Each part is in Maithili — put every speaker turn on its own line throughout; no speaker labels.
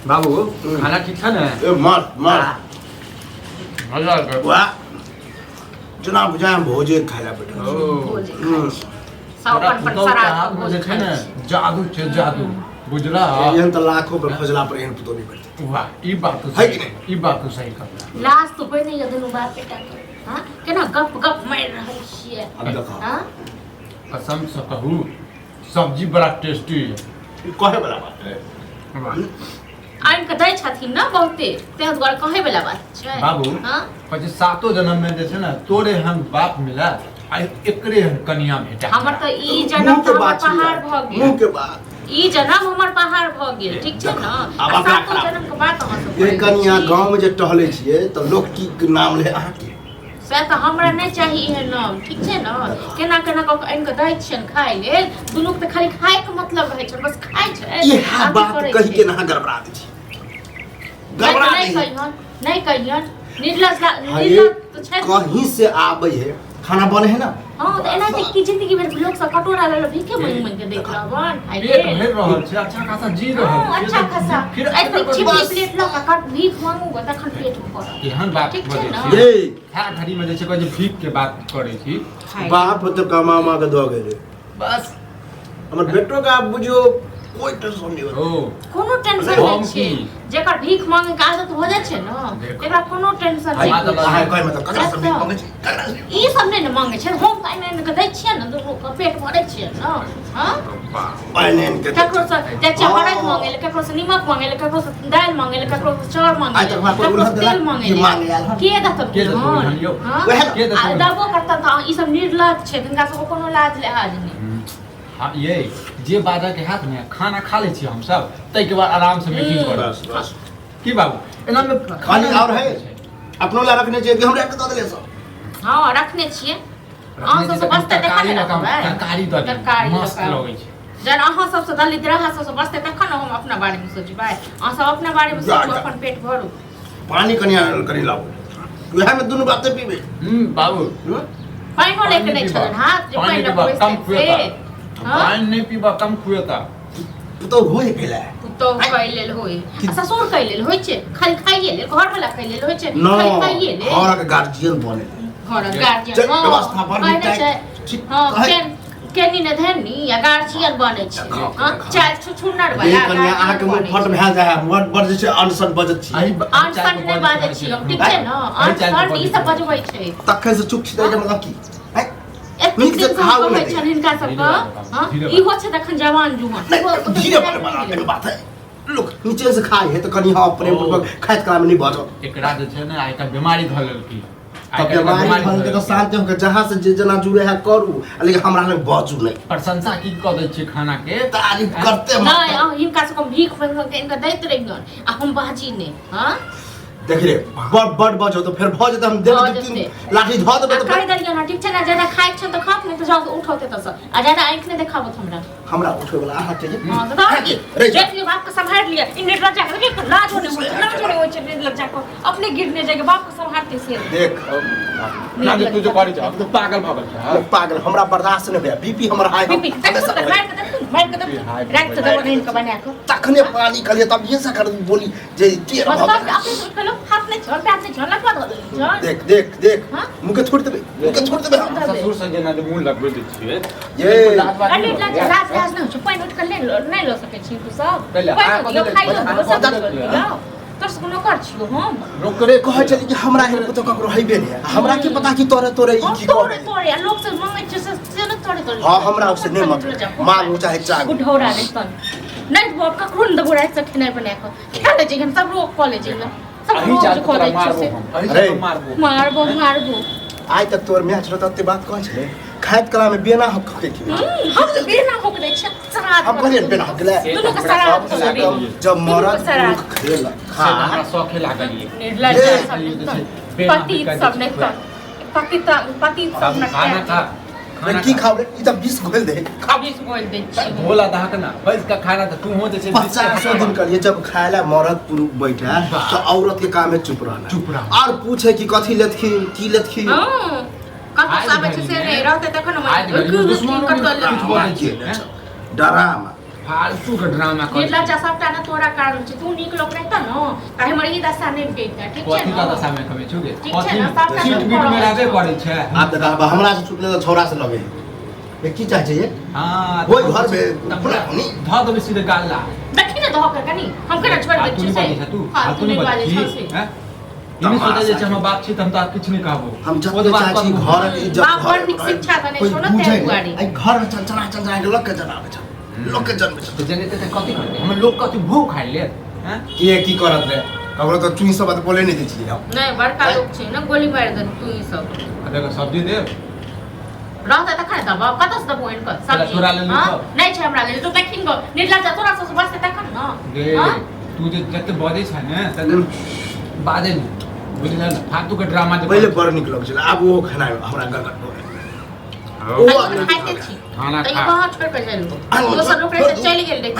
बाबू खाना ठीक था ना?
मस्त
मजा आ गया।
वाह जना बुझाए भोजे खाइला बेटा
जादू छे जादू बुझला
एहन त लाखों पे खोजला पर एहन पुतो नहीं बैठते
वाह ई बात तो
है
सही
कि नहीं?
ई बात तो सही कहला
लास्ट तो कोई नहीं दुनू बात बेटा हां केना गप गप मार रहल छियै
अब देखो
हां
कसम से कहूँ सब्जी बड़ा टेस्टी है।
ई कहे वाला बात है
आइन के दै छथिन ना बहुते तेहत गल कहे वाला बात छै
बाबू
हां
कहे सातो जन्म में जे छै ना तोरे हम बाप मिला आ एकरे हम कन्या भेटा
हमर त ई जन्म
के
हमर
बात
पहाड़ भ
मुंह
गेल
के बात
ई जन्म हमर पहाड़ भ गेल ठीक छै ना
आब
आ
अपना
सातो
खराब।
जन्म के बात अहाँ सब
ये कनिया गांव में जे टहले छिए त लोग की नाम ले अहाँ के
से त हमरा नहीं चाहिए एहन नाम ठीक छै ना केना केना क आइन के दै छियन खाय लेल दुनू के त खाली खाय के मतलब रहै छै बस खाय छै
ये बात कही के ना गड़बड़ा दै छी गड़बड़ा
नहीं
नहीं
कहियन नहीं कहियन निर्लज
ये
तो छै
कहीं से आवे है खाना बने है ना
हां त एना जे की जिंदगी भर लोग सब कटोरा ले भीखे मंग मंग के देख रहबन खाय
पेट
के
भर रहल छै अच्छा खासा जी रहल छै
अच्छा खासा
फिर
ऐसे
एकर
छिपी
बस
प्लेट लगा कट भीख मांगूगा तखन पेट में पड़त
एहन बात
ठीक छै
बजै
ना?
छी
ये
खा घड़ी में जे छै कहै छै भीख के बात करै छी
बाप तो कमामा के दो गेले
बस
हमर बेटो का आप बुझियो कोई टेंशन नहीं
ओ
होता
कोनो टेंशन
हम
नहीं छै
की?
जेकर भीख मांगे के आदत हो जाय छै ना
देखो।
एकरा कोनो टेंशन
हाय
नहीं
मतलब
हाय कोई मतलब ककरा सब नहीं मांगे छी ककरा से
ई सब नहीं न मांगे छै हम पाइन के दै छियै न दुनू के पेट भरै छियै न हां
पानी के
ककरो से देखिए हरद मांगे ले ककरो से नीमक मांगे ले ककरो से दाल मांगे ले ककरो से चाउर मांगे
आज
ले
तक वहाँ कोई
ककरो से
उल्हन
तेल
देला
मांगे
कि
ले
मांगे यार
के दत
के दत उल्हन यौ?
वह
के दत उल्हन?
दबो करता था ई सब निर्लज छै हिनका सब कोनो लाज लिहाज नहीं
हाँ ये जे बाजा के हाथ में खाना खा ले छी हम सब तै के बाद आराम से मीटिंग कर
बस बस
की बाबू एना में
खाली और है अपनो ला रखने चाहिए कि हमरा के दो देले सब
हां रखने छियै अहाँ सब से बस्ते देखा नहीं
तरकारी दऽ दियौ,
तरकारी
मस्त लगै छै
जन अहाँ सबसे दलित रहा सबसे बस्ते तखन हम अपना बारे में सोचबै अहाँ सब अपना बारे में सोचो अपन पेट भरू
पानी कनिया करी लाओ वह में दोनों बातें पीबे
बाबू
पाइनो लेके नहीं छलन हाथ जो
पानी
पाइन
पीबा कम
लगबै
खुएता
से हाँ?
पानी नहीं पीबा कम खुएता
तो होय गेला
तो खाइ लेल होय ससुर खाइ लेल होय छै खाली खाइए लेल घर वाला खाइ लेल होय छै
नो
खाली खाइए लेल
और के गार्जियन बने
घर गार्जियन
चल, व्यवस्था बड़ नीक
छै
ठीक
हां
है।
केनी ने धनी या गार्जियन बने छै हां चाय छुछुन्नर
ये
वाला
कनिया अहाँ के मुंह फट भए जाय वर्ड वर्ड जे छै अनसन बजत छी
अनसन नहीं बाजै छी हम ठीक छै न अनसन ई सब बजबै छै
तखन से चुप छी त मतलब की है
एक
नीक
दिन
से
से
खाओ
कहै
नहीं।
छन हिनका सबके हां
धीरे
ई हो छै तखन जवान जुहान
नहीं धीरे बोले बनाने के बात है लोग नीचे से खाए है तो कनी हां प्रेम पूर्वक खाइत काल में नहीं बजो
एकरा जे छै ने आइ काल्हि बीमारी धऽ लेलकी
तब बीमारी भल के तो शांति होके जहां से जे जना जुड़े है करू लेकिन हमरा लग बाजू नहीं
प्रशंसा की कऽ दै छियै खाना के
तारीफ करते
नहीं
मत
हिनका सबके भीख मांग के इनका दैत रहियन आ हम बाजी ने हां
देख रे बड़ बड़ बजो तो फिर भ जेते हम दे
भऽ
दू तीन
जेतै।
लाठी ध देबे तो
कहि दलियन ना ठीक छै ना ज्यादा खाइ छै त खाप नहीं तो जाओ उठौते त सब आ ज्यादा आंख ने देखाबत हमरा
हमरा उठे वाला अहाँ के
हां तो दाओ की
रे जा।
जेठ के बाप को संभाल लिया इन लज्जा के देख लाज होने होय छै लज्जा को अपने गिरने जाके बाप को संभालते से
देख
ना जे तू जो करै छ अब तो पागल भऽ गेल छै
पागल हमरा बर्दाश्त नहीं होया बीपी हमरा हाई
बीपी मार के रख तो दवा नहीं का बना को
तखने पानी कलिए तब ये सा कर बोली जे के
मतलब अपने उठ के लो हाथ नहीं छोड़ पैर नहीं छोड़ लगा दो
देख देख देख
हाँ?
मुके छोड़ देबे मुके छोड़ देबे हम
ससुर से जेना जे मुंह लगबै दै छियै
ये
अरे लज्जा लाज लाज नहीं छ पानी उठ के ले नहीं लो सके छी तू सब
पहिले
पानी
आ
लो खाइ लो
पहिले
सब
आ
लो तोर से कोनो कर छियो हम
रोकरे
कहे चली कि हमरा हेर तो ककरो हइबे नहीं हमरा के पता कि तोरे तोरे ई की
तोड़े
करे
तोड़े लोग से मांगे छ से न तोड़े तोड़े
हां हमरा से नहीं मत मांग चाहे चाग
गुठौरा रे तन नहीं बाप का खून दबुड़ा से खेनाइ बना के खा ले जे हम सब रोक कॉलेज में सब
अही
रोज
जात
खो
तोरा
दै
मारबो
छै
हम अही
अरे।
जात मारबो
मारबो मारबो
आज तक तोर मैच रहता ते बात कौन छले खाइत कला में बेना हक के की
हम बिना होक दै छै सरात
हम कहलिए बेना हक ले
दुनू के सरात
सब
कर
लागल।
जब मरद
सरात।
पुरुष खेला
से
खा
हमरा शौखे लागल ये
निर्लज
ये,
सब
ये
नहीं
जैसे
तन। पति
बेना
सब नहीं तन। पति सब
अब
नहीं
खाना खा
रे की खाओ रे ई तब 20 गोल दे
खाबिस बोल दै छी
भोला दहक ना बैठ का खाना तो तू हो जैसे
50 दिन के लिए जब खायला मरद पुरुष बैठा तो औरत के काम में चुप रहना
चुप रहना।
और पूछे कि कथी लेतखिन की लेतखिन
हां कत साबे छै से नहीं रहते तखन
आज घड़ी में दुश्मनों भी कुछ बोले छियै
डरामा
फालतू का ड्रामा कर
निर्ला सबटा ना तोरा कारण छै तू नीक लोग रहता न त हमर ई दशा नहि भेट ठीक छै
कथी का
न
दशा में कमे छुगे
ठीक छै
कथी
न, सबटा
सीट
सब
बीट में
करऽ
रहबे
छै।
करे छै
आप दादा हमरा से छुटले तो छौड़ा से लगे ये की चाहे ये
हां
ओइ घर में
पूरा ध देबे सीधे गाला
देखी न दहक कनी हम केना छोड़ दै
तू
छी
नहीं बाजी
से
तू
हां तू नहीं बाजी छ से
हैं इने सोचे जे हम बाप छी त हम त किछ नहीं कहबो
हम जते चाची घर के इज्जत
बाप बड़ नीक शिक्षा देने छौ न ते दुआरे
आई घर में चंचना चंचना के लोग के जनावे छ लोग के जन्म छ
तो जने ते कथी करते हम लोग कथी भूख खाइ ले हैं
ये की करत रे ककरो तो चुई सब बात बोले नहीं दै छी हम
नहीं बड़का लोग छै न गोली मार दन तू ई सब
देखो सब्जी दे
रहता त खाए दबा कतस दबो इनका सब्जी
तोरा ले
हाँ?
लो
नहीं छै हमरा ले तो देखिन गो निर्ला तोरा से बस तखन न
गे
हाँ?
तू जे जते बजे छ ने तते बाजे बुझल न फालतू के ड्रामा जे
पहले बड़ निक लग छला अब वो खाना हमरा गलत हो
ओ
गया
खाइते छी
खाना
त ई
खा
कहाँ छोड़ के जालू दोसर लोग रहे चली गेल देख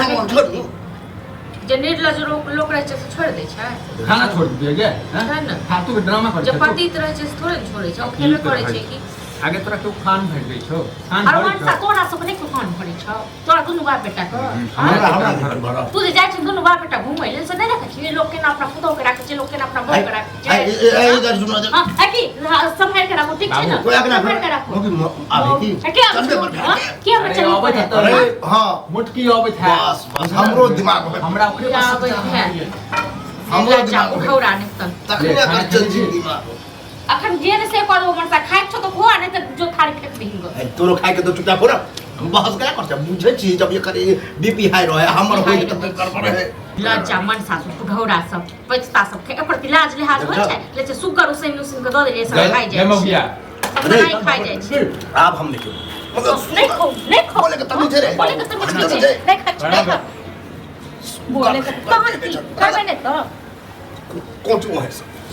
जे निर्ला जो लोग रहे से छोड़ दे छै
खाना छोड़ दिए गे हैं
है न।
फालतू के ड्रामा कर
जब पति रहे छै से थोड़े न छोड़े छै ओ खेबे करे छै कि
आगे तोरा केओ खान भेट गई छौ खान
और
भरै
मन
छौ
सा तोरा सब नहीं कुखान भरे छ तोरा दुनु बाप बेटा को
हमरा
हमरा
घर
घर भरा
तू जे जाइ छ दुनु बाप बेटा घुमै ले से नहीं देखै छी लोग के ना अपना पुतौ के राखे छै लोग के ना अपना बहू के राखे छै
ए इधर सुनो
हां है कि संभाल के राखो ठीक छै ना
कोई आगे ना
संभाल के राखो
आवे की
है क्या
चल दे पर
क्या
अरे
बच्चा
अबै
नहीं
त
अरे हां
मुटकी अबै था
बस बस हमरो दिमाग में
हमरा ओकरे पास
आबै है
हमरो
जा
दिमाग में
उठौरा निकल
तखने कर चल जी दिमाग
अखन जे ने से करो मनसा खाइ छ तो खुआ नहीं तो जो थारी फेंक दीन गो
ए तोरो खाए के तो चुपचाप हो ना हम बहस क्या करते बुझे छी जब ये करे बीपी हाई रहे हमर होय त कर पड़े
लज्जा मन सासु पुघौरा सब पचता सब के एकर इलाज लिहाज होइ छै ले छै सुगर उसैन उसैन के द देले सब खाइ
जय
जाइ
मौगिया
नहीं खाइ जाइ छै
आप हम नहीं
नहीं खो नहीं खो
बोले के तमीज रे
बोले के तमीज छै नहीं खा नहीं खा बोले के तहन की खाबे नहीं तो
कौन चू है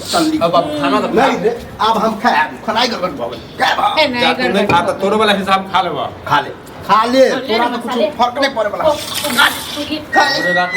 चल
अब खाना तो
नहीं रे अब हम खाए खनाई गड़बड़ हो गई क्या बा
है नहीं
तू नहीं खा तो तोरो वाला हिसाब खा लेबा
खा ले तोरा में कुछ फर्क नहीं पड़े वाला
ओ गाड़ी तू
खा ले
तोरे रात